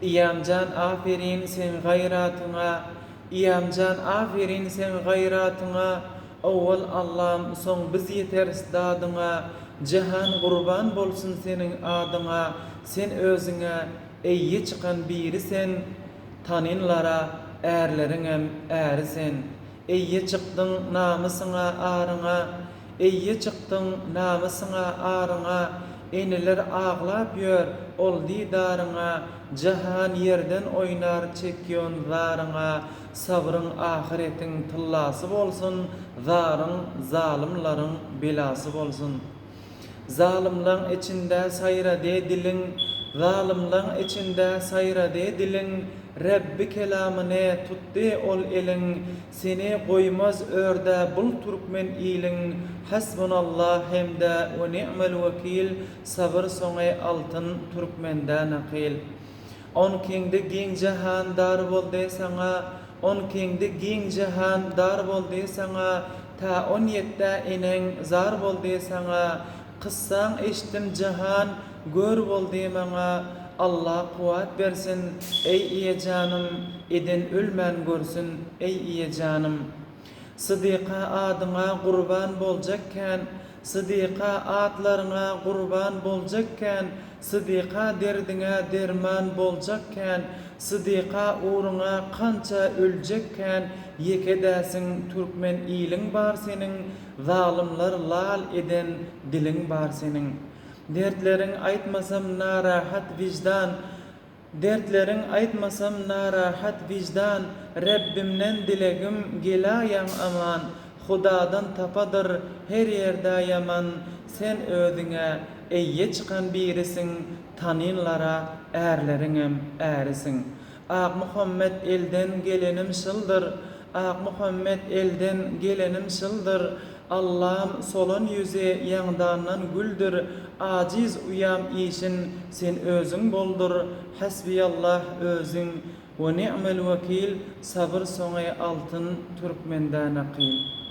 İyamcan aferin sen gayratına, İyamcan aferin sen gayratına, Awwal Allah'ım son biz yeteriz dadına, Cihan kurban bolsun senin adına, sen özüne eyye çıkan biri sen, taninlara erleriňem äri sen. Eyye çıktın namysına arıňa, eyye çıktın namysına arıňa, eniler ağlap ýör ol didaryňa, jahan yerden oynar çekýän zaryňa, sabryň ahiretiň tıllasy bolsun, zaryň zalimlaryň belasy bolsun. Zalimlaryň içinde sayrade diliň, zalimlaryň içinde sayrade diliň, Rabbi kelamine tutdy ol eliň, seni goýmaz örde bul türkmen iliň, hasbunallah hemde we ni'mal wekil, sabr soňy altyn türkmenden aqil. On kengde giň jahan dar boldy saňa, on kengde giň jahan dar boldy saňa, ta 17de eneň zar boldy saňa, kıssaň eşitdim jahan gör boldy maňa, Allah kuwat bersin ey iye canım, eden ölmän görsün ey iye canım. Sıdyka adyňa gurban boljakken, sıdyka atlaryňa gurban boljakken, sıdyka derdiňe derman boljakken, sıdyka uruňa kança öljekken, yekedäsiň türkmen iliň bar seniň, zalimler lal eden diliň bar seniň. Dertleriň aýtmasam narahat vicdan, dertleriň aýtmasam narahat vicdan, Rabbimden dilegim gelaýan aman, Hudadan tapadyr her ýerde ýaman, sen özüňe eýye çıkan birisiň, taninlara erleriňem ärisin. Ak Muhammed elden gelenim şyldyr, Ak Muhammed elden gelenim şyldyr, Allah'ım solun yüze ýaňdandan güldür, aciz uyam işin sen özüň boldur, hasbiyallah özüň we ni'mal wekil, sabr soňy altyn türkmenden aqil.